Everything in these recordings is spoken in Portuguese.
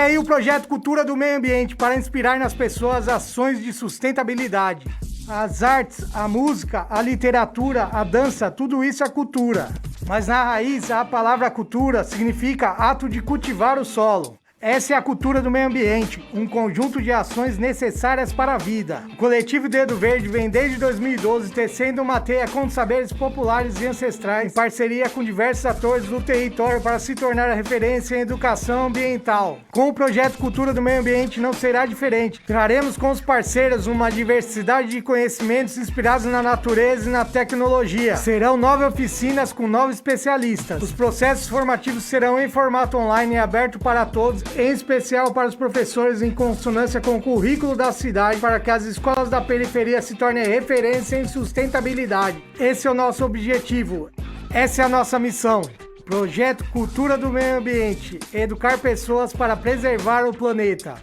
Vem aí o projeto Cultura do Meio Ambiente para inspirar nas pessoas ações de sustentabilidade. As artes, a música, a literatura, a dança, tudo isso é cultura. Mas na raiz, a palavra cultura significa ato de cultivar o solo. Essa é a cultura do meio ambiente, um conjunto de ações necessárias para a vida. O coletivo Dedo Verde vem desde 2012 tecendo uma teia com saberes populares e ancestrais, em parceria com diversos atores do território para se tornar a referência em educação ambiental. Com o projeto Cultura do Meio Ambiente não será diferente. Traremos com os parceiros uma diversidade de conhecimentos inspirados na natureza e na tecnologia. Serão 9 oficinas com 9 especialistas. Os processos formativos serão em formato online e aberto para todos, em especial para os professores, em consonância com o currículo da cidade, para que as escolas da periferia se tornem referência em sustentabilidade. Esse é o nosso objetivo, essa é a nossa missão. Projeto Cultura do Meio Ambiente, educar pessoas para preservar o planeta.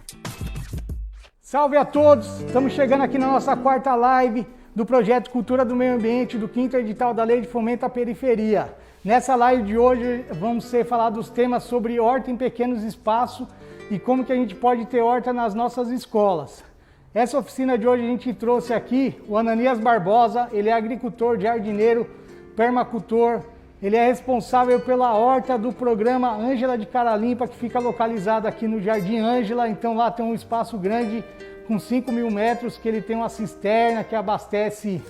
Salve a todos, estamos chegando aqui na nossa quarta live do Projeto Cultura do Meio Ambiente, do 5º edital da Lei de Fomento à Periferia. Nessa live de hoje vamos falar dos temas sobre horta em pequenos espaços e como que a gente pode ter horta nas nossas escolas. Essa oficina de hoje a gente trouxe aqui o Ananias Barbosa, ele é agricultor, jardineiro, permacultor, ele é responsável pela horta do programa Ângela de Cara Limpa, que fica localizado aqui no Jardim Ângela, então lá tem um espaço grande com 5.000 metros, que ele tem uma cisterna que abastece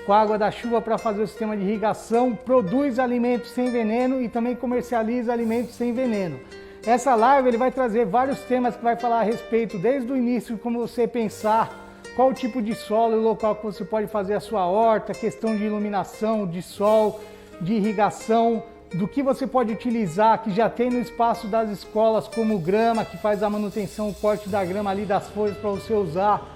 com a água da chuva para fazer o sistema de irrigação, produz alimentos sem veneno e também comercializa alimentos sem veneno. Essa live ele vai trazer vários temas que vai falar a respeito, desde o início, como você pensar, qual o tipo de solo e local que você pode fazer a sua horta, questão de iluminação, de sol, de irrigação, do que você pode utilizar, que já tem no espaço das escolas, como grama, que faz a manutenção, o corte da grama ali das folhas para você usar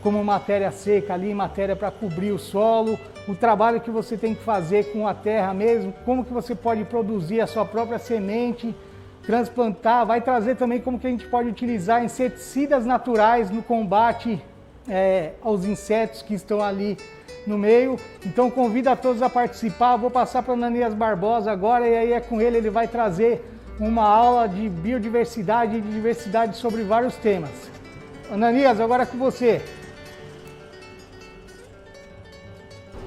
como matéria seca ali, matéria para cobrir o solo, o trabalho que você tem que fazer com a terra mesmo, como que você pode produzir a sua própria semente, transplantar, vai trazer também como que a gente pode utilizar inseticidas naturais no combate aos insetos que estão ali no meio. Então convido a todos a participar, vou passar para o Ananias Barbosa agora e aí é com ele vai trazer uma aula de biodiversidade e de diversidade sobre vários temas. Ananias, agora é com você.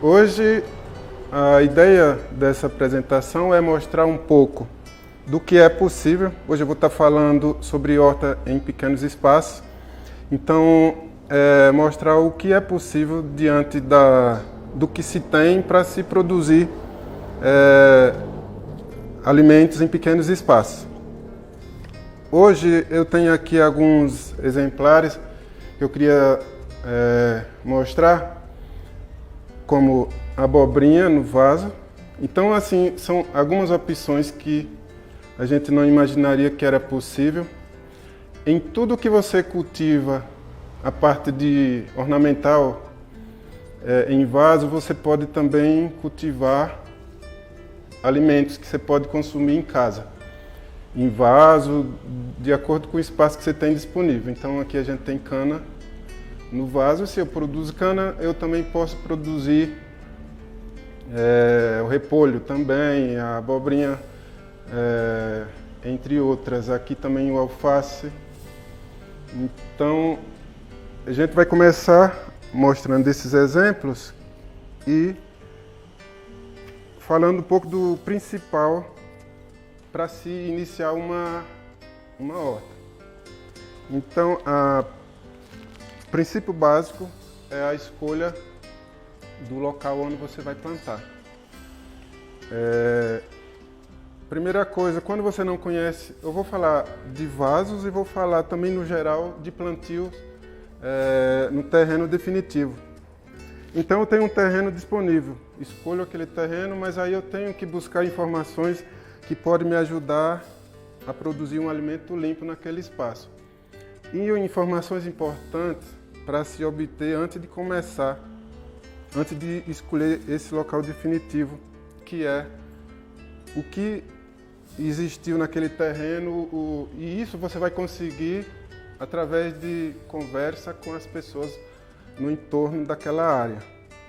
Hoje, a ideia dessa apresentação é mostrar um pouco do que é possível. Hoje eu vou estar falando sobre horta em pequenos espaços. Então, mostrar o que é possível diante do que se tem para se produzir alimentos em pequenos espaços. Hoje eu tenho aqui alguns exemplares que eu queria mostrar, como abobrinha no vaso. Então, assim, são algumas opções que a gente não imaginaria que era possível. Em tudo que você cultiva, a parte de ornamental em vaso, você pode também cultivar alimentos que você pode consumir em casa, em vaso, de acordo com o espaço que você tem disponível. Então, aqui a gente tem cana no vaso. Se eu produzo cana, eu também posso produzir o repolho também, a abobrinha, entre outras. Aqui também o alface. Então, a gente vai começar mostrando esses exemplos e falando um pouco do principal para se iniciar uma horta. Então, o princípio básico é a escolha do local onde você vai plantar. Primeira coisa, quando você não conhece, eu vou falar de vasos e vou falar também no geral de plantios no terreno definitivo. Então eu tenho um terreno disponível, escolho aquele terreno, mas aí eu tenho que buscar informações que podem me ajudar a produzir um alimento limpo naquele espaço. E informações importantes para se obter antes de começar, antes de escolher esse local definitivo, que é o que existiu naquele terreno, e isso você vai conseguir através de conversa com as pessoas no entorno daquela área.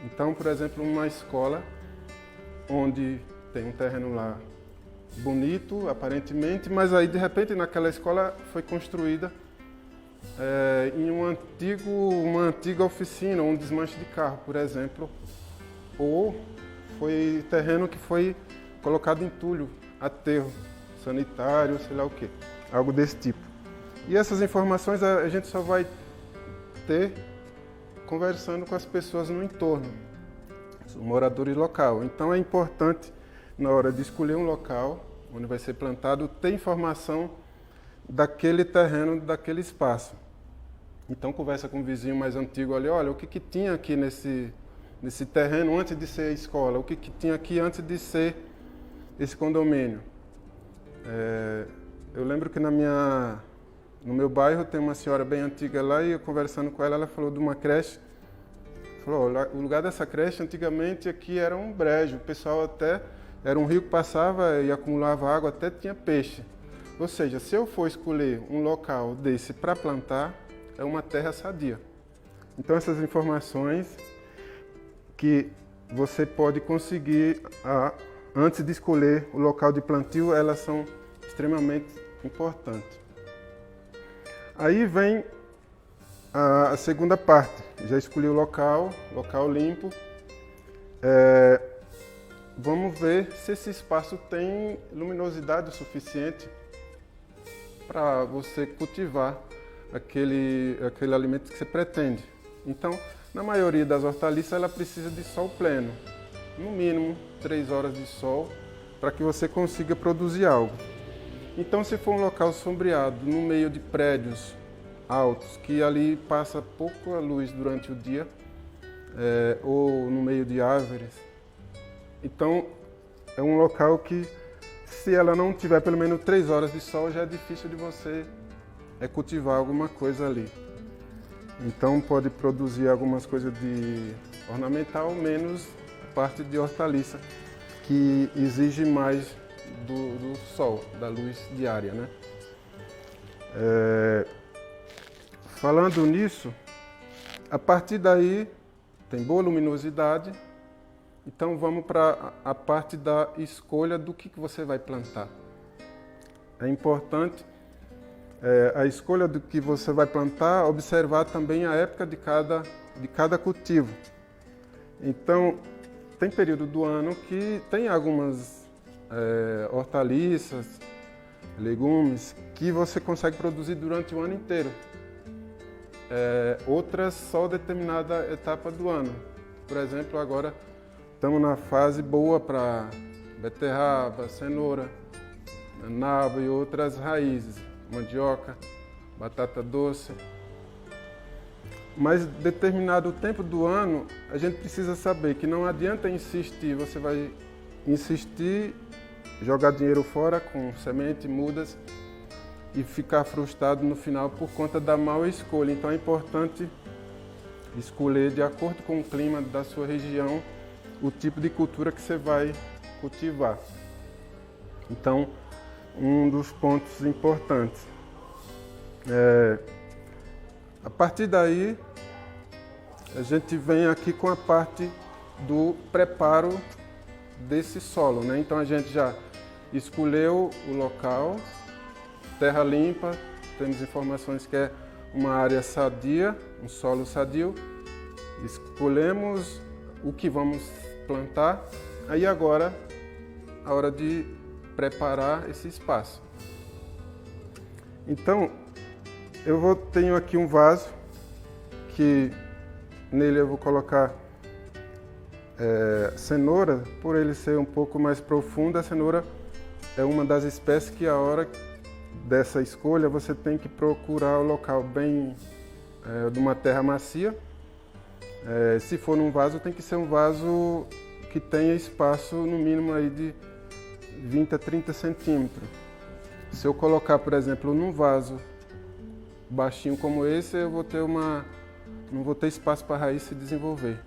Então, por exemplo, uma escola onde tem um terreno lá bonito, aparentemente, mas aí de repente naquela escola foi construída em uma antiga oficina, um desmanche de carro, por exemplo, ou foi terreno que foi colocado em entulho, aterro sanitário, sei lá o quê, algo desse tipo. E essas informações a gente só vai ter conversando com as pessoas no entorno, os moradores locais. Então é importante, na hora de escolher um local onde vai ser plantado, ter informação daquele terreno, daquele espaço. Então conversa com o vizinho mais antigo ali, olha, o que tinha aqui nesse terreno antes de ser a escola, o que tinha aqui antes de ser esse condomínio. Eu lembro que no meu bairro tem uma senhora bem antiga lá e eu conversando com ela, ela falou de uma creche. Falou, o lugar dessa creche antigamente aqui era um brejo, o pessoal até, era um rio que passava e acumulava água, até tinha peixe. Ou seja, se eu for escolher um local desse para plantar, é uma terra sadia. Então essas informações que você pode conseguir antes de escolher o local de plantio, elas são extremamente importantes. Aí vem a segunda parte. Já escolhi o local limpo. Vamos ver se esse espaço tem luminosidade o suficiente para você cultivar aquele alimento que você pretende. Então, na maioria das hortaliças, ela precisa de sol pleno. No mínimo 3 horas de sol para que você consiga produzir algo. Então, se for um local sombreado, no meio de prédios altos, que ali passa pouca luz durante o dia, ou no meio de árvores, então é um local que, se ela não tiver pelo menos 3 horas de sol, já é difícil de você cultivar alguma coisa ali. Então pode produzir algumas coisas de ornamental, menos a parte de hortaliça, que exige mais do sol, da luz diária, né? Falando nisso, a partir daí tem boa luminosidade, então vamos para a parte da escolha do que você vai plantar. É importante a escolha do que você vai plantar, observar também a época de cada cultivo. Então, tem período do ano que tem algumas hortaliças, legumes, que você consegue produzir durante o ano inteiro. Outras só determinada etapa do ano. Por exemplo, agora estamos na fase boa para beterraba, cenoura, nabo e outras raízes, mandioca, batata doce. Mas determinado tempo do ano, a gente precisa saber que não adianta insistir, você vai insistir, jogar dinheiro fora com semente, mudas, e ficar frustrado no final por conta da má escolha. Então é importante escolher de acordo com o clima da sua região o tipo de cultura que você vai cultivar. Então, um dos pontos importantes. A partir daí, a gente vem aqui com a parte do preparo desse solo, né? Então a gente já escolheu o local, terra limpa, temos informações que é uma área sadia, um solo sadio. Escolhemos o que vamos plantar, aí agora a hora de preparar esse espaço. Então, tenho aqui um vaso que nele eu vou colocar cenoura, por ele ser um pouco mais profundo. A cenoura é uma das espécies que a hora dessa escolha você tem que procurar o local bem de uma terra macia. Se for num vaso, tem que ser um vaso que tenha espaço no mínimo aí de 20 a 30 centímetros. Se eu colocar, por exemplo, num vaso baixinho como esse, eu não vou ter espaço para a raiz se desenvolver.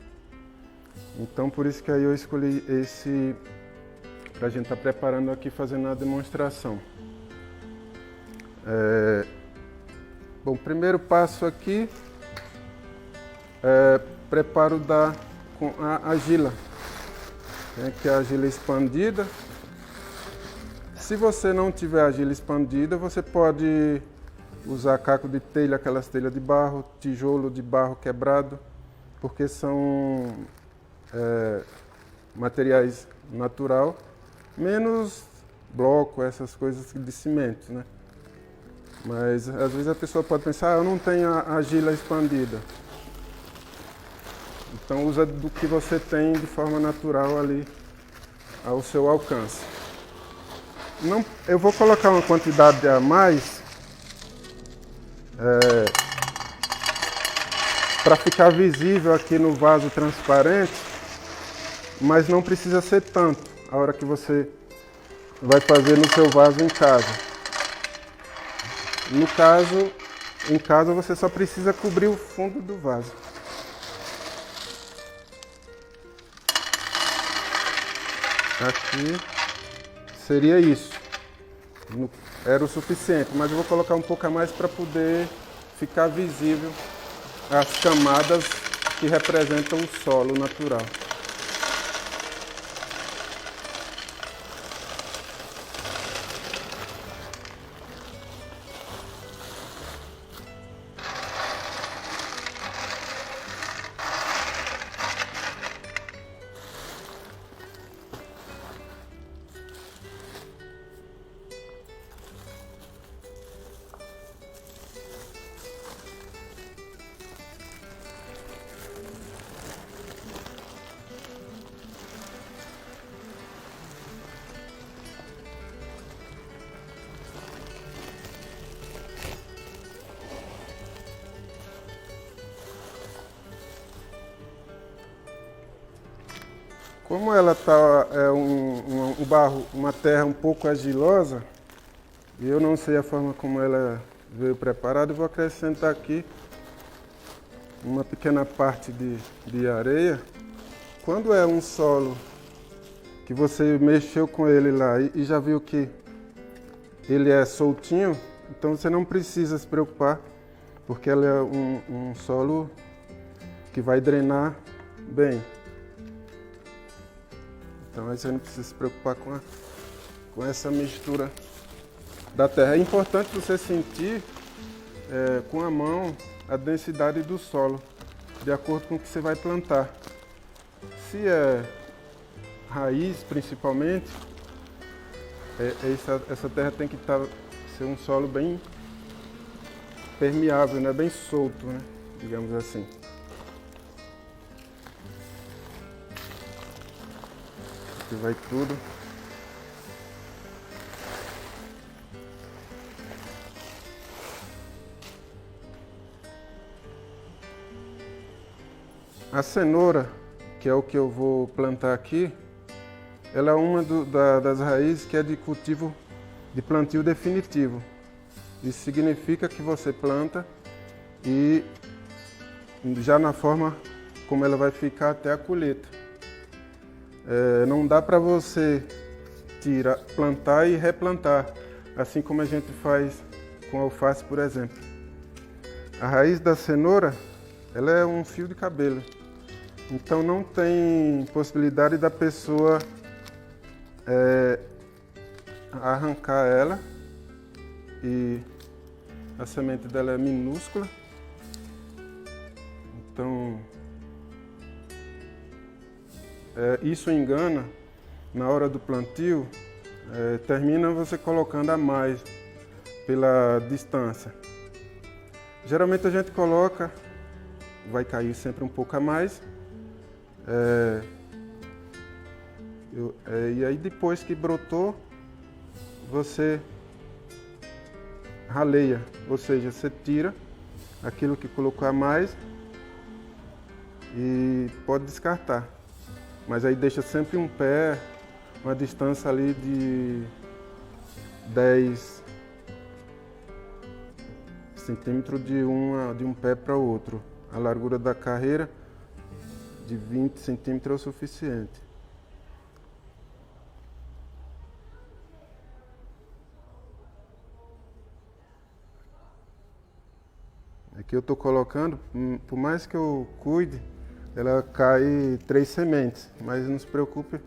Então, por isso que aí eu escolhi esse para a gente estar preparando aqui, fazendo a demonstração. Bom, o primeiro passo aqui é preparo com a argila, que é a argila expandida. Se você não tiver argila expandida, você pode usar caco de telha, aquelas telhas de barro, tijolo de barro quebrado, porque são materiais natural, menos bloco, essas coisas de cimento, né? Mas às vezes a pessoa pode pensar, eu não tenho a argila expandida. Então usa do que você tem de forma natural ali ao seu alcance. Não, eu vou colocar uma quantidade a mais para ficar visível aqui no vaso transparente, mas não precisa ser tanto a hora que você vai fazer no seu vaso em casa. No caso, em casa você só precisa cobrir o fundo do vaso. Aqui seria isso. Era o suficiente, mas eu vou colocar um pouco a mais para poder ficar visível as camadas que representam o solo natural. Como ela está um barro, uma terra um pouco argilosa, e eu não sei a forma como ela veio preparada, eu vou acrescentar aqui uma pequena parte de areia. Quando é um solo que você mexeu com ele lá e já viu que ele é soltinho, então você não precisa se preocupar, porque ela é um solo que vai drenar bem. Então aí você não precisa se preocupar com essa mistura da terra. É importante você sentir com a mão a densidade do solo, de acordo com o que você vai plantar. Se é raiz, principalmente, essa terra tem que ser um solo bem permeável, né? Bem solto, né? Digamos assim. Aqui vai tudo. A cenoura, que é o que eu vou plantar aqui, ela é uma das raízes que é de cultivo de plantio definitivo. Isso significa que você planta e já na forma como ela vai ficar até a colheita. Não dá para você plantar e replantar, assim como a gente faz com alface, por exemplo. A raiz da cenoura, ela é um fio de cabelo, então não tem possibilidade da pessoa arrancar ela, e a semente dela é minúscula, então isso engana na hora do plantio, termina você colocando a mais pela distância. Geralmente a gente coloca, vai cair sempre um pouco a mais, e aí depois que brotou, você raleia, ou seja, você tira aquilo que colocou a mais e pode descartar. Mas aí deixa sempre um pé, uma distância ali de 10 centímetros de um pé para o outro. A largura da carreira de 20 centímetros é o suficiente. Aqui eu estou colocando, por mais que eu cuide, ela cai 3 sementes, mas não se preocupe,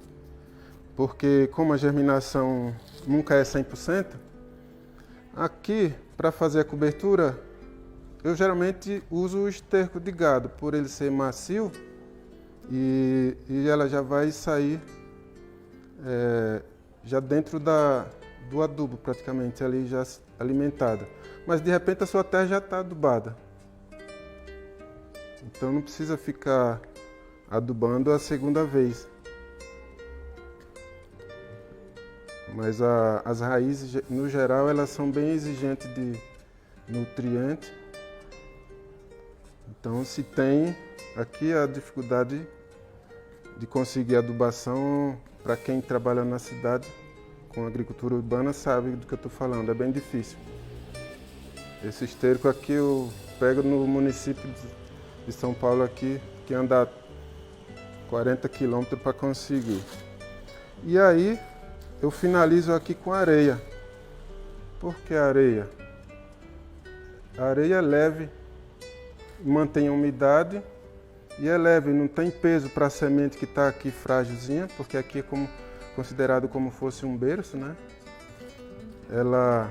porque como a germinação nunca é 100%, aqui, para fazer a cobertura, eu geralmente uso o esterco de gado, por ele ser macio, e ela já vai sair já dentro do adubo, praticamente, ali já alimentada. Mas de repente a sua terra já está adubada. Então não precisa ficar adubando a segunda vez. Mas as raízes, no geral, elas são bem exigentes de nutrientes. Então se tem aqui a dificuldade de conseguir adubação, para quem trabalha na cidade com agricultura urbana sabe do que eu estou falando, é bem difícil. Esse esterco aqui eu pego no município de São Paulo aqui, que anda 40 quilômetros para conseguir. E aí eu finalizo aqui com areia. Por que areia? A areia é leve, mantém a umidade e é leve, não tem peso para a semente que está aqui frágilzinha, porque aqui é considerado como fosse um berço, né? Ela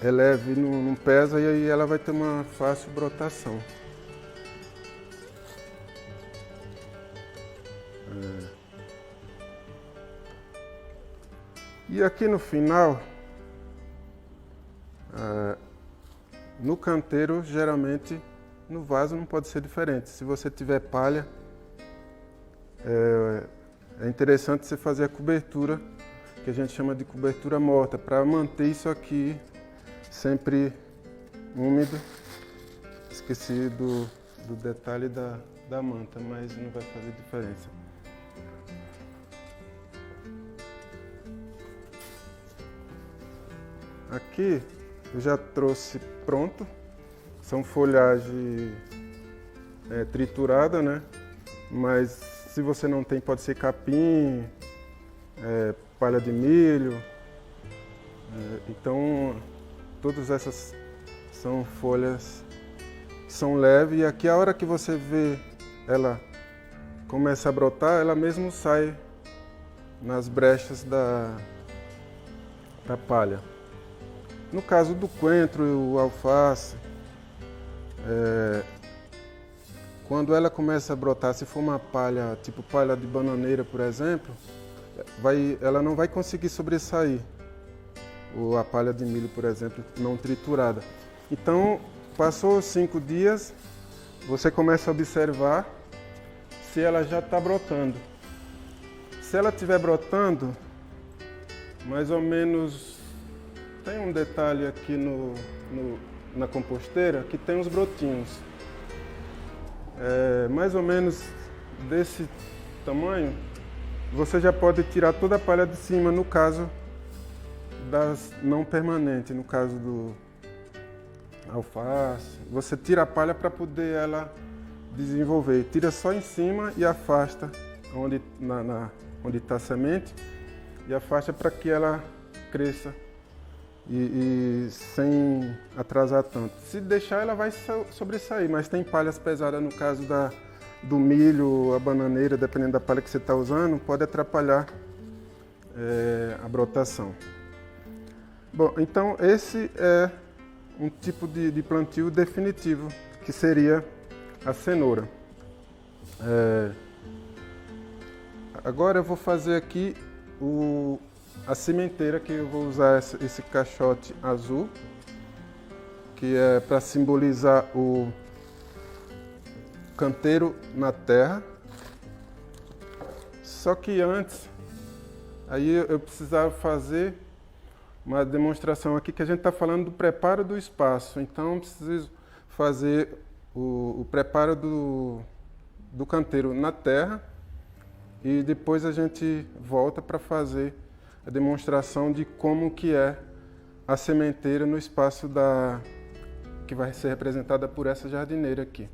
é leve, não pesa e aí ela vai ter uma fácil brotação. E aqui no final, no canteiro, geralmente, no vaso não pode ser diferente. Se você tiver palha, é interessante você fazer a cobertura, que a gente chama de cobertura morta, para manter isso aqui sempre úmido. Esqueci do detalhe da manta, mas não vai fazer diferença. Aqui eu já trouxe pronto, são folhagem triturada, né? Mas se você não tem, pode ser capim, palha de milho. Então, todas essas são folhas que são leves e aqui a hora que você vê ela começa a brotar, ela mesmo sai nas brechas da palha. No caso do coentro e o alface, quando ela começa a brotar, se for uma palha, tipo palha de bananeira, por exemplo, ela não vai conseguir sobressair. Ou a palha de milho, por exemplo, não triturada. Então, passou 5 dias, você começa a observar se ela já está brotando. Se ela estiver brotando, mais ou menos, tem um detalhe aqui na composteira que tem uns brotinhos. Mais ou menos desse tamanho, você já pode tirar toda a palha de cima, no caso das não permanentes, no caso do alface. Você tira a palha para poder ela desenvolver. Tira só em cima e afasta onde está a semente e afasta para que ela cresça e sem atrasar tanto. Se deixar, ela vai sobressair, mas tem palhas pesadas, no caso do milho, a bananeira, dependendo da palha que você está usando, pode atrapalhar a brotação. Bom, então esse é um tipo de plantio definitivo, que seria a cenoura. Agora eu vou fazer aqui a sementeira, que eu vou usar esse caixote azul, que é para simbolizar o canteiro na terra. Só que antes, aí eu precisava fazer uma demonstração aqui, que a gente está falando do preparo do espaço. Então, eu preciso fazer o preparo do canteiro na terra e depois a gente volta para fazer a demonstração de como que é a sementeira no espaço que vai ser representada por essa jardineira aqui.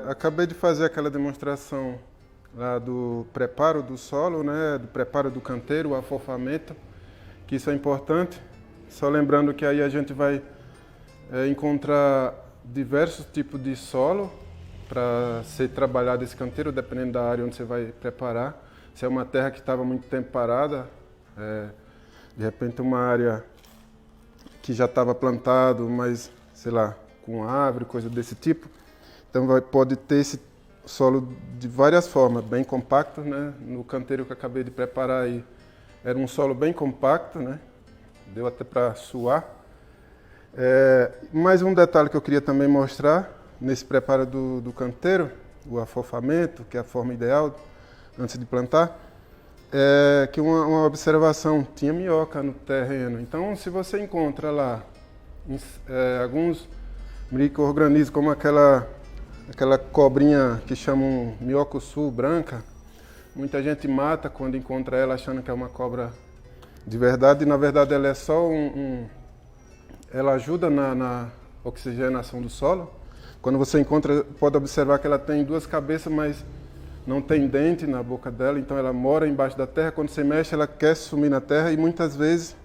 Acabei de fazer aquela demonstração lá do preparo do solo, né, do preparo do canteiro, o afofamento, que isso é importante. Só lembrando que aí a gente vai encontrar diversos tipos de solo para ser trabalhado esse canteiro, dependendo da área onde você vai preparar. Se é uma terra que estava muito tempo parada, de repente uma área que já estava plantado, mas sei lá, com árvore, coisa desse tipo. Então pode ter esse solo de várias formas, bem compacto, né? No canteiro que eu acabei de preparar aí, era um solo bem compacto, né? Deu até para suar. Mais um detalhe que eu queria também mostrar nesse preparo do canteiro, o afofamento, que é a forma ideal antes de plantar, é que uma observação, tinha minhoca no terreno. Então, se você encontra lá alguns micro-organismos, como aquela cobrinha que chamam minhoca-sul branca, muita gente mata quando encontra ela achando que é uma cobra de verdade, e na verdade ela é só ela ajuda na oxigenação do solo. Quando você encontra, pode observar que ela tem duas cabeças, mas não tem dente na boca dela, então ela mora embaixo da terra. Quando você mexe, ela quer sumir na terra, e muitas vezes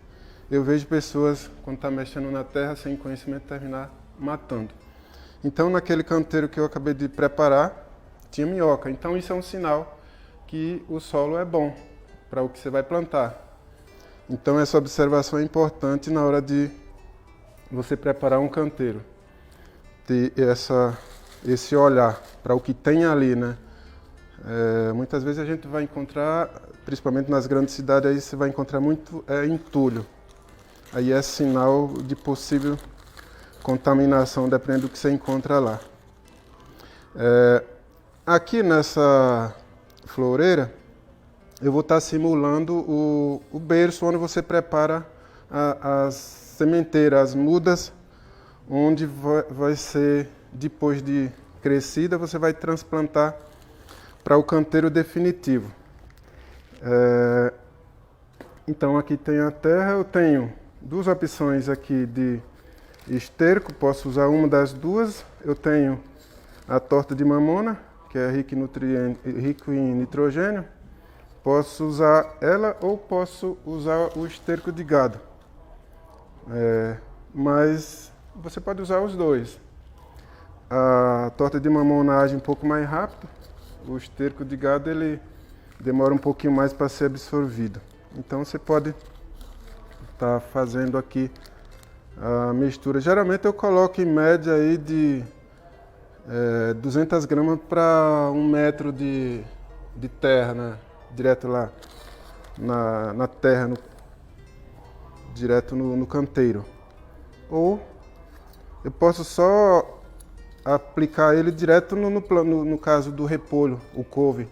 eu vejo pessoas, quando está mexendo na terra, sem conhecimento, terminar matando. Então, naquele canteiro que eu acabei de preparar, tinha minhoca. Então, isso é um sinal que o solo é bom para o que você vai plantar. Então, essa observação é importante na hora de você preparar um canteiro. Ter esse olhar para o que tem ali, né? Muitas vezes a gente vai encontrar, principalmente nas grandes cidades, aí você vai encontrar muito entulho. Aí é sinal de possível contaminação, dependendo do que você encontra lá. Aqui nessa floreira, eu vou estar simulando o berço onde você prepara as sementeiras, as mudas, onde vai ser, depois de crescida, você vai transplantar para o canteiro definitivo. Então aqui tem a terra, eu tenho duas opções aqui de esterco, posso usar uma das duas. Eu tenho a torta de mamona, que é rico em nitrogênio. Posso usar ela ou posso usar o esterco de gado. Mas você pode usar os dois. A torta de mamona age um pouco mais rápido. O esterco de gado ele demora um pouquinho mais para ser absorvido. Então você pode estar fazendo aqui a mistura. Geralmente eu coloco em média aí de 200 gramas para 1 metro de terra, né? Direto lá na terra, direto no canteiro. Ou eu posso só aplicar ele direto no caso do repolho, o couve.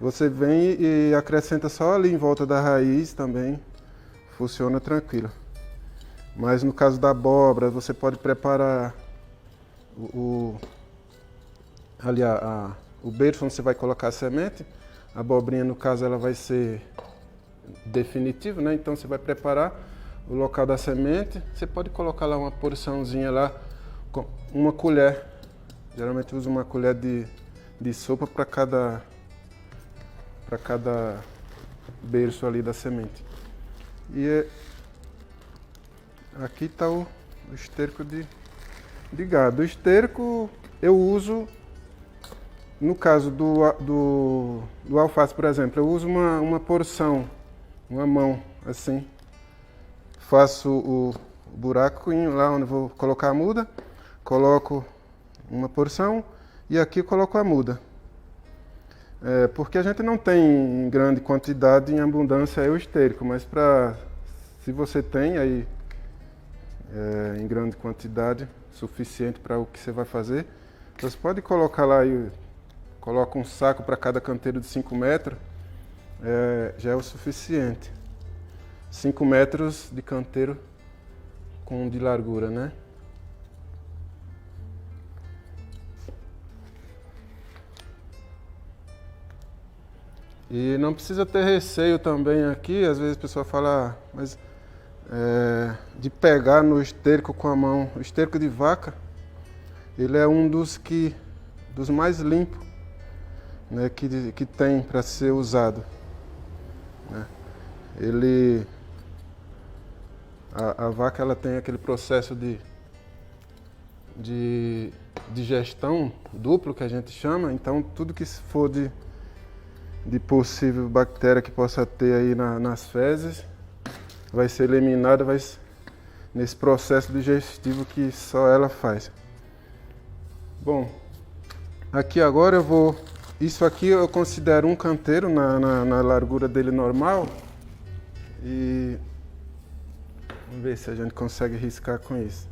Você vem e acrescenta só ali em volta da raiz também, funciona tranquilo. Mas no caso da abóbora, você pode preparar o berço onde você vai colocar a semente. A abobrinha, no caso, ela vai ser definitiva, né? Então você vai preparar o local da semente. Você pode colocar lá uma porçãozinha lá, com uma colher. Geralmente eu uso uma colher de sopa para cada berço ali da semente. E aqui está o esterco de gado. O esterco eu uso, no caso do alface, por exemplo, eu uso uma porção, uma mão, assim. Faço o buraco lá onde vou colocar a muda, coloco uma porção e aqui coloco a muda. Porque a gente não tem em grande quantidade, em abundância, o esterco, mas se você tem aí em grande quantidade, suficiente para o que você vai fazer, você pode colocar lá, coloca um saco para cada canteiro de 5 metros, já é o suficiente. 5 metros de canteiro de largura, né? E não precisa ter receio também aqui, às vezes a pessoa fala, mas de pegar no esterco com a mão. O esterco de vaca, ele é um dos que dos mais limpos, né, que tem para ser usado, né? A vaca ela tem aquele processo de digestão duplo que a gente chama, então tudo que for de possível bactéria que possa ter aí nas fezes vai ser eliminada nesse processo digestivo que só ela faz. Bom, aqui agora isso aqui eu considero um canteiro na largura dele normal e vamos ver se a gente consegue riscar com isso.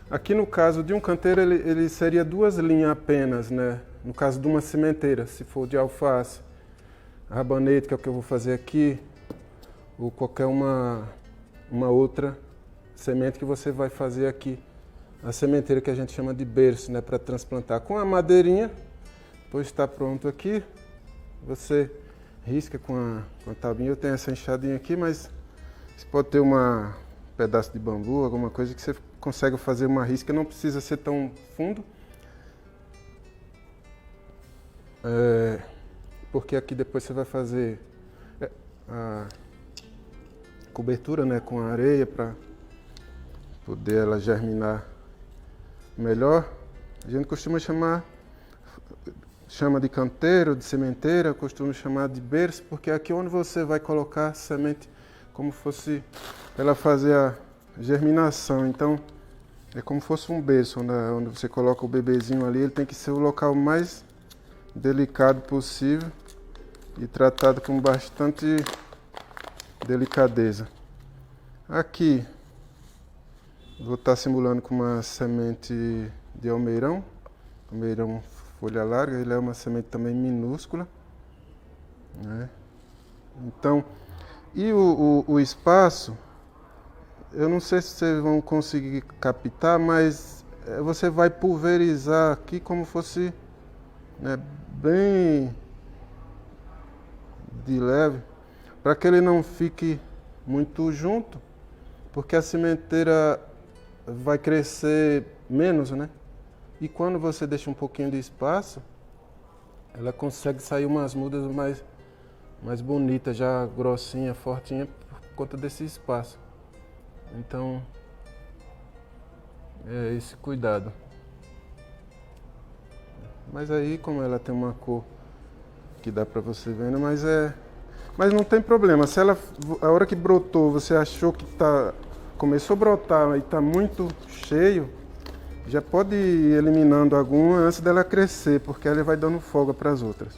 Aqui no caso de um canteiro ele seria 2 linhas apenas, né? No caso de uma sementeira, se for de alface, rabanete, que é o que eu vou fazer aqui, ou qualquer uma outra semente que você vai fazer aqui. A sementeira que a gente chama de berço, né? Para transplantar. Com a madeirinha, depois está pronto aqui, você risca com a tabinha. Eu tenho essa enxadinha aqui, mas você pode ter um pedaço de bambu, alguma coisa que você consegue fazer uma risca, não precisa ser tão fundo. Porque aqui depois você vai fazer a cobertura, né, com a areia para poder ela germinar melhor. A gente costuma chama de canteiro, de sementeira, costuma chamar de berço, porque é aqui onde você vai colocar a semente como fosse ela fazer a germinação. Então é como se fosse um berço, onde você coloca o bebezinho ali. Ele tem que ser o local mais delicado possível e tratado com bastante delicadeza. Aqui vou estar simulando com uma semente de almeirão folha larga. Ele é uma semente também minúscula, né? Então, e o espaço, eu não sei se vocês vão conseguir captar, mas você vai pulverizar aqui como fosse, né, bem de leve, para que ele não fique muito junto, porque a sementeira vai crescer menos, né? E quando você deixa um pouquinho de espaço, ela consegue sair umas mudas mais bonitas, já grossinha, fortinha, por conta desse espaço. Então, é esse cuidado. Mas aí, como ela tem uma cor que dá para você ver, mas não tem problema. Se ela, a hora que brotou, você achou que começou a brotar e está muito cheio, já pode ir eliminando alguma antes dela crescer, porque ela vai dando folga para as outras.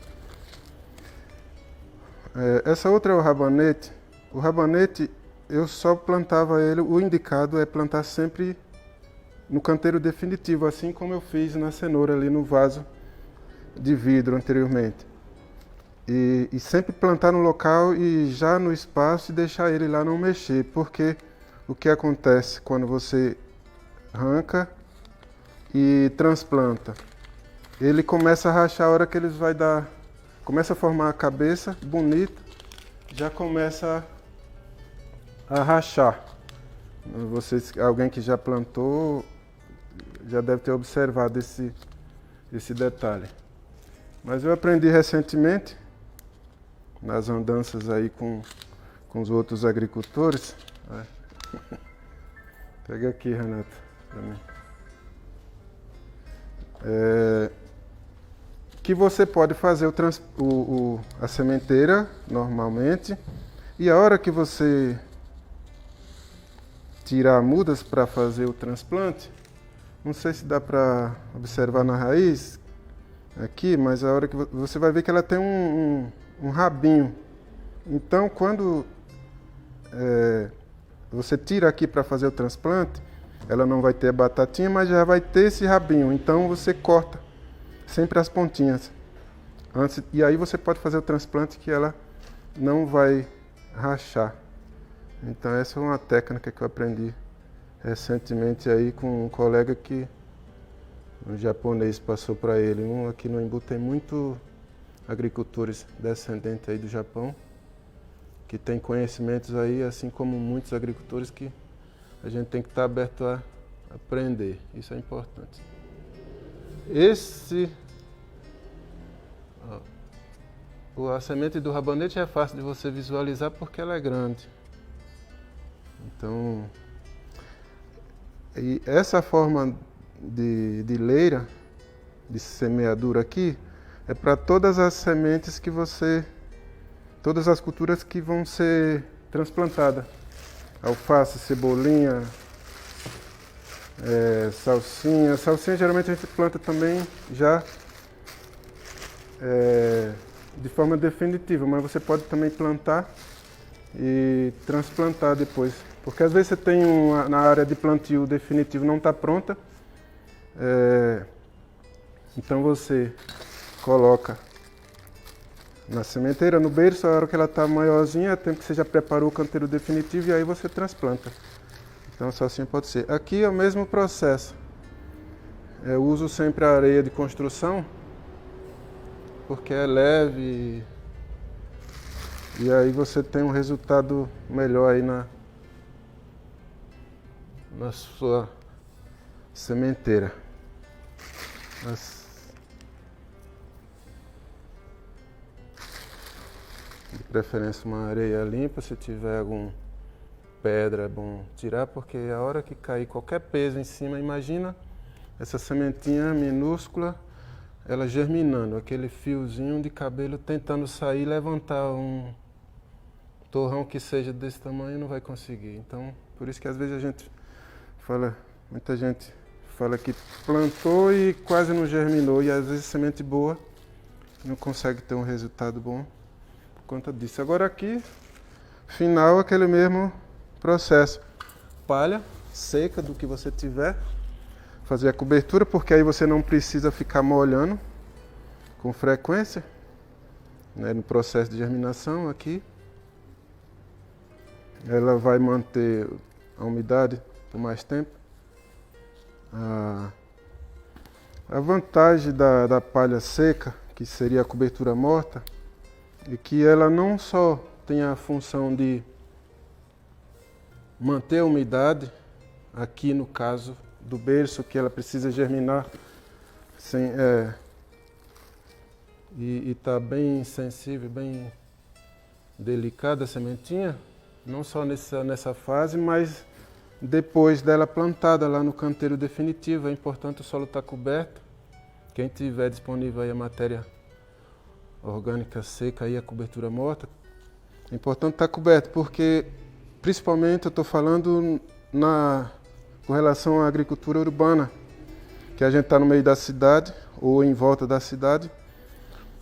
Essa outra é o rabanete. O rabanete, eu só plantava ele, o indicado é plantar sempre no canteiro definitivo, assim como eu fiz na cenoura ali no vaso de vidro anteriormente. E sempre plantar no local e já no espaço e deixar ele lá, não mexer, porque o que acontece quando você arranca e transplanta? Ele começa a rachar a hora que eles começa a formar a cabeça bonita, já começa a rachar. Alguém que já plantou já deve ter observado esse detalhe. Mas eu aprendi recentemente, nas andanças aí com os outros agricultores. Pega aqui, Renato, para mim. Que você pode fazer a sementeira normalmente, e a hora que você tirar mudas para fazer o transplante, não sei se dá para observar na raiz aqui, mas a hora que você vai ver que ela tem um rabinho. Então, quando você tira aqui para fazer o transplante, ela não vai ter a batatinha, mas já vai ter esse rabinho. Então você corta sempre as pontinhas e aí você pode fazer o transplante que ela não vai rachar. Então essa é uma técnica que eu aprendi recentemente aí com um colega que um japonês passou para ele. Aqui no Embu tem muito agricultores descendentes aí do Japão que tem conhecimentos aí, assim como muitos agricultores, que a gente tem que estar aberto a aprender. Isso é importante. Esse a semente do rabanete é fácil de você visualizar porque ela é grande. Então, e essa forma de leira, de semeadura aqui, é para todas as sementes que todas as culturas que vão ser transplantadas. Alface, cebolinha, salsinha. Salsinha geralmente a gente planta também já de forma definitiva, mas você pode também plantar e transplantar depois. Porque às vezes você tem na área de plantio definitivo não está pronta, então você coloca na sementeira, no berço, a hora que ela está maiorzinha, é tempo que você já preparou o canteiro definitivo e aí você transplanta. Então só assim pode ser. Aqui é o mesmo processo. Eu uso sempre a areia de construção, porque é leve e aí você tem um resultado melhor aí na sua sementeira. De preferência uma areia limpa, se tiver alguma pedra é bom tirar, porque a hora que cair qualquer peso em cima, imagina essa sementinha minúscula, ela germinando, aquele fiozinho de cabelo tentando sair e levantar um torrão que seja desse tamanho, não vai conseguir. Então, por isso que às vezes a gente fala, muita gente fala que plantou e quase não germinou, e às vezes semente boa não consegue ter um resultado bom por conta disso. Agora aqui, final, aquele mesmo processo. Palha seca do que você tiver, fazer a cobertura, porque aí você não precisa ficar molhando com frequência, né, no processo de germinação aqui. Ela vai manter a umidade por mais tempo. A vantagem da palha seca, que seria a cobertura morta, é que ela não só tem a função de manter a umidade, aqui no caso do berço, que ela precisa germinar e está bem sensível, bem delicada a sementinha, não só nessa fase, mas depois dela plantada lá no canteiro definitivo. É importante o solo estar coberto. Quem tiver disponível aí a matéria orgânica seca e a cobertura morta, é importante estar coberto, porque principalmente eu estou falando com relação à agricultura urbana, que a gente está no meio da cidade ou em volta da cidade,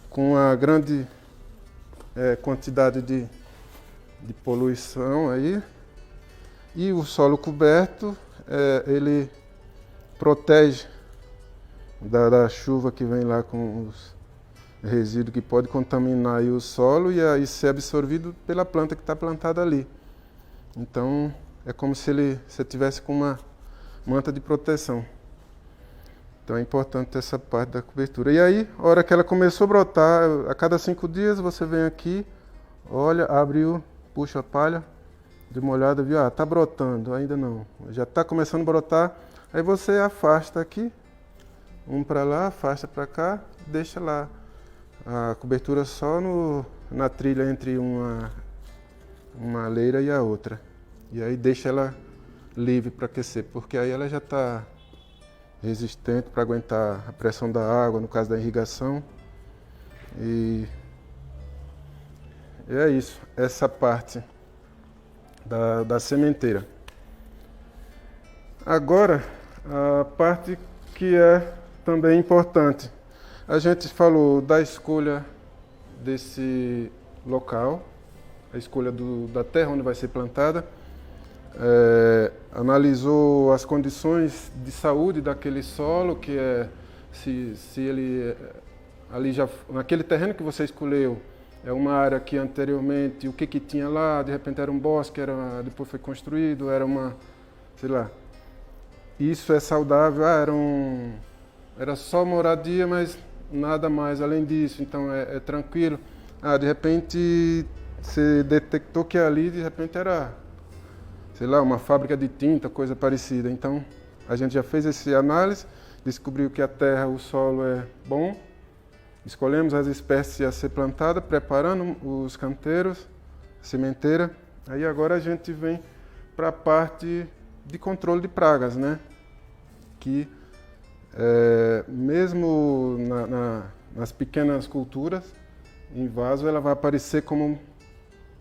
com a grande quantidade de poluição aí, e o solo coberto ele protege da chuva que vem lá com os resíduos que pode contaminar aí o solo e aí ser absorvido pela planta que está plantada ali. Então é como se você tivesse com uma manta de proteção. Então é importante essa parte da cobertura. E aí, a hora que ela começou a brotar, a cada 5 dias você vem aqui, olha, abriu, puxa a palha, de uma olhada, viu? Tá brotando, ainda não. Já está começando a brotar. Aí você afasta aqui, um para lá, afasta para cá, deixa lá a cobertura só na trilha entre uma leira e a outra. E aí deixa ela livre para aquecer, porque aí ela já está resistente para aguentar a pressão da água, no caso da irrigação. E é isso, essa parte da sementeira. Agora, a parte que é também importante. A gente falou da escolha desse local, a escolha da terra onde vai ser plantada, analisou as condições de saúde daquele solo, que é se ele ali já naquele terreno que você escolheu é uma área que anteriormente o que tinha lá, de repente era um bosque, depois foi construído, era uma, sei lá, isso é saudável, era só moradia, mas nada mais além disso, então é tranquilo. De repente você detectou que ali de repente era, sei lá, uma fábrica de tinta, coisa parecida. Então a gente já fez essa análise, descobriu que a terra, o solo é bom, Escolhemos as espécies a ser plantadas, preparando os canteiros, sementeira. Aí agora a gente vem para a parte de controle de pragas, né? Que mesmo nas pequenas culturas, em vaso, ela vai aparecer como